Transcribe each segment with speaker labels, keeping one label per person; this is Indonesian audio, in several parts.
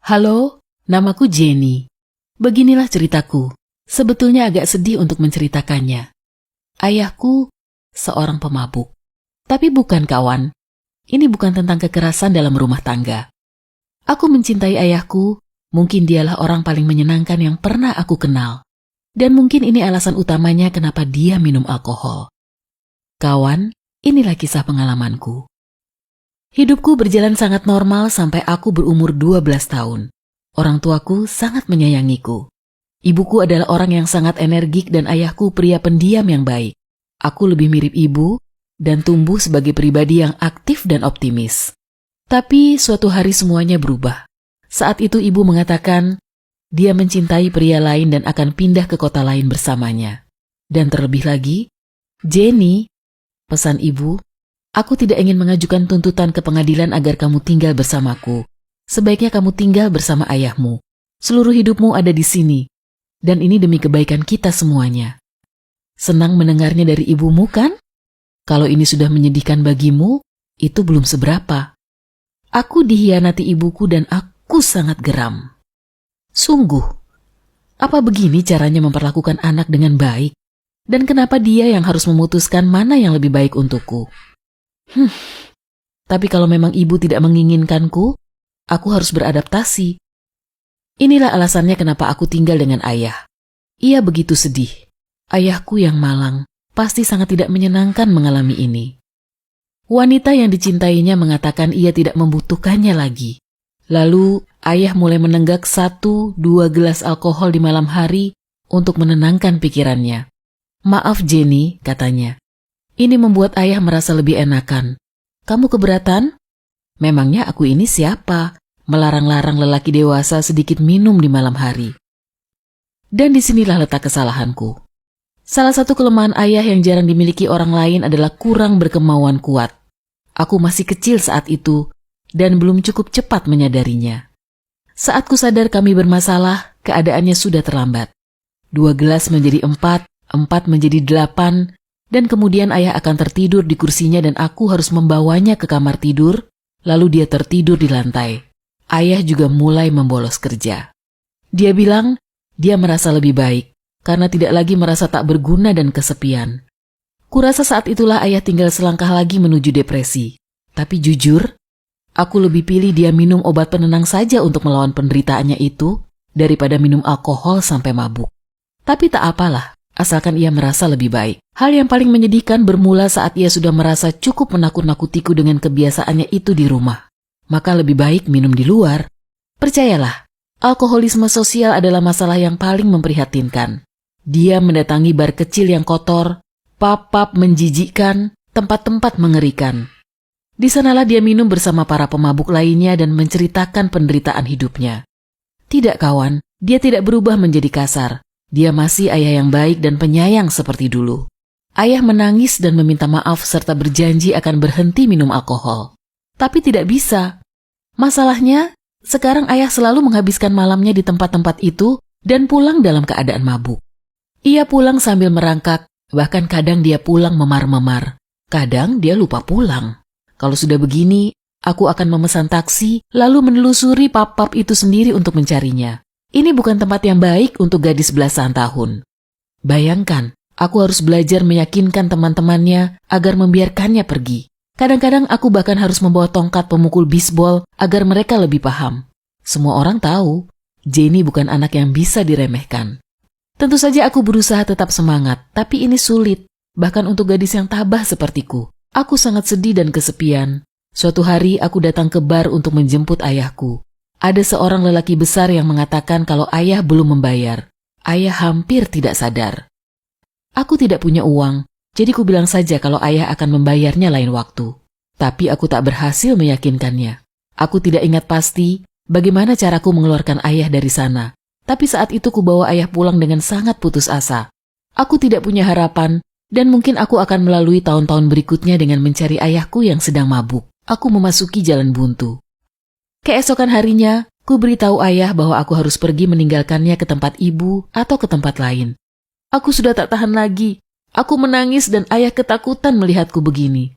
Speaker 1: Halo, namaku Jenny. Beginilah ceritaku. Sebetulnya agak sedih untuk menceritakannya. Ayahku seorang pemabuk. Tapi bukan kawan. Ini bukan tentang kekerasan dalam rumah tangga. Aku mencintai ayahku, mungkin dialah orang paling menyenangkan yang pernah aku kenal. Dan mungkin ini alasan utamanya kenapa dia minum alkohol. Kawan, inilah kisah pengalamanku. Hidupku berjalan sangat normal sampai aku berumur 12 tahun. Orang tuaku sangat menyayangiku. Ibuku adalah orang yang sangat energik dan ayahku pria pendiam yang baik. Aku lebih mirip ibu dan tumbuh sebagai pribadi yang aktif dan optimis. Tapi suatu hari semuanya berubah. Saat itu ibu mengatakan dia mencintai pria lain dan akan pindah ke kota lain bersamanya. Dan terlebih lagi, Jenny, pesan ibu, aku tidak ingin mengajukan tuntutan ke pengadilan agar kamu tinggal bersamaku. Sebaiknya kamu tinggal bersama ayahmu. Seluruh hidupmu ada di sini. Dan ini demi kebaikan kita semuanya. Senang mendengarnya dari ibumu kan? Kalau ini sudah menyedihkan bagimu, itu belum seberapa. Aku dikhianati ibuku dan aku sangat geram. Sungguh, apa begini caranya memperlakukan anak dengan baik? Dan kenapa dia yang harus memutuskan mana yang lebih baik untukku? Tapi kalau memang ibu tidak menginginkanku, aku harus beradaptasi. Inilah alasannya kenapa aku tinggal dengan ayah. Ia begitu sedih. Ayahku yang malang pasti sangat tidak menyenangkan mengalami ini. Wanita yang dicintainya mengatakan ia tidak membutuhkannya lagi. Lalu ayah mulai menenggak 1-2 gelas alkohol di malam hari untuk menenangkan pikirannya. Maaf Jenny, katanya. Ini membuat ayah merasa lebih enakan. Kamu keberatan? Memangnya aku ini siapa? Melarang-larang lelaki dewasa sedikit minum di malam hari. Dan disinilah letak kesalahanku. Salah satu kelemahan ayah yang jarang dimiliki orang lain adalah kurang berkemauan kuat. Aku masih kecil saat itu dan belum cukup cepat menyadarinya. Saat ku sadar kami bermasalah, keadaannya sudah terlambat. 2 gelas menjadi 4, 4 menjadi 8, dan kemudian ayah akan tertidur di kursinya dan aku harus membawanya ke kamar tidur, lalu dia tertidur di lantai. Ayah juga mulai membolos kerja. Dia bilang dia merasa lebih baik karena tidak lagi merasa tak berguna dan kesepian. Kurasa saat itulah ayah tinggal selangkah lagi menuju depresi. Tapi jujur, aku lebih pilih dia minum obat penenang saja untuk melawan penderitaannya itu daripada minum alkohol sampai mabuk. Tapi tak apalah. Asalkan ia merasa lebih baik. Hal yang paling menyedihkan bermula saat ia sudah merasa cukup menakut-nakutiku dengan kebiasaannya itu di rumah. Maka lebih baik minum di luar. Percayalah, alkoholisme sosial adalah masalah yang paling memprihatinkan. Dia mendatangi bar kecil yang kotor, pub-pub menjijikkan, tempat-tempat mengerikan. Di sanalah dia minum bersama para pemabuk lainnya dan menceritakan penderitaan hidupnya. Tidak kawan, dia tidak berubah menjadi kasar. Dia masih ayah yang baik dan penyayang seperti dulu. Ayah menangis dan meminta maaf serta berjanji akan berhenti minum alkohol. Tapi tidak bisa. Masalahnya, sekarang ayah selalu menghabiskan malamnya di tempat-tempat itu dan pulang dalam keadaan mabuk. Ia pulang sambil merangkak, bahkan kadang dia pulang memar-memar. Kadang dia lupa pulang. Kalau sudah begini, aku akan memesan taksi lalu menelusuri pub-pub itu sendiri untuk mencarinya. Ini bukan tempat yang baik untuk gadis belasan tahun. Bayangkan, aku harus belajar meyakinkan teman-temannya agar membiarkannya pergi. Kadang-kadang aku bahkan harus membawa tongkat pemukul bisbol agar mereka lebih paham. Semua orang tahu, Jenny bukan anak yang bisa diremehkan. Tentu saja aku berusaha tetap semangat, tapi ini sulit. Bahkan untuk gadis yang tabah sepertiku. Aku sangat sedih dan kesepian. Suatu hari aku datang ke bar untuk menjemput ayahku. Ada seorang lelaki besar yang mengatakan kalau ayah belum membayar. Ayah hampir tidak sadar. Aku tidak punya uang, jadi ku bilang saja kalau ayah akan membayarnya lain waktu. Tapi aku tak berhasil meyakinkannya. Aku tidak ingat pasti bagaimana caraku mengeluarkan ayah dari sana. Tapi saat itu ku bawa ayah pulang dengan sangat putus asa. Aku tidak punya harapan, dan mungkin aku akan melalui tahun-tahun berikutnya dengan mencari ayahku yang sedang mabuk. Aku memasuki jalan buntu. Keesokan harinya, ku beritahu ayah bahwa aku harus pergi meninggalkannya ke tempat ibu atau ke tempat lain. Aku sudah tak tahan lagi. Aku menangis dan ayah ketakutan melihatku begini.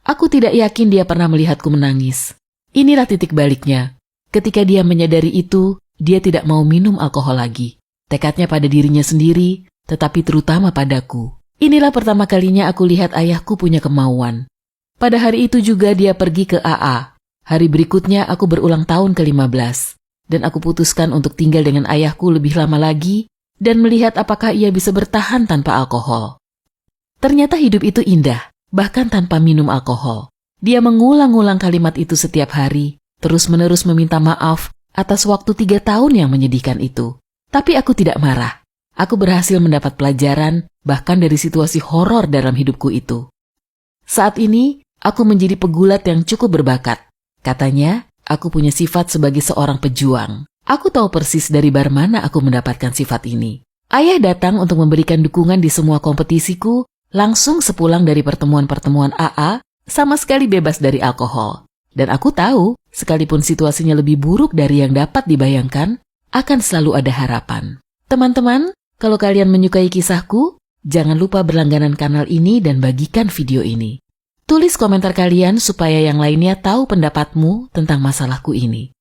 Speaker 1: Aku tidak yakin dia pernah melihatku menangis. Inilah titik baliknya. Ketika dia menyadari itu, dia tidak mau minum alkohol lagi. Tekadnya pada dirinya sendiri, tetapi terutama padaku. Inilah pertama kalinya aku lihat ayahku punya kemauan. Pada hari itu juga dia pergi ke AA. Hari berikutnya aku berulang tahun ke-15. Dan aku putuskan untuk tinggal dengan ayahku lebih lama lagi dan melihat apakah ia bisa bertahan tanpa alkohol. Ternyata hidup itu indah, bahkan tanpa minum alkohol. Dia mengulang-ulang kalimat itu setiap hari, terus-menerus meminta maaf atas waktu 3 tahun yang menyedihkan itu. Tapi aku tidak marah. Aku berhasil mendapat pelajaran bahkan dari situasi horor dalam hidupku itu. Saat ini, aku menjadi pegulat yang cukup berbakat. Katanya, aku punya sifat sebagai seorang pejuang. Aku tahu persis dari bar mana aku mendapatkan sifat ini. Ayah datang untuk memberikan dukungan di semua kompetisiku, langsung sepulang dari pertemuan-pertemuan AA, sama sekali bebas dari alkohol. Dan aku tahu, sekalipun situasinya lebih buruk dari yang dapat dibayangkan, akan selalu ada harapan. Teman-teman, kalau kalian menyukai kisahku, jangan lupa berlangganan kanal ini dan bagikan video ini. Tulis komentar kalian supaya yang lainnya tahu pendapatmu tentang masalahku ini.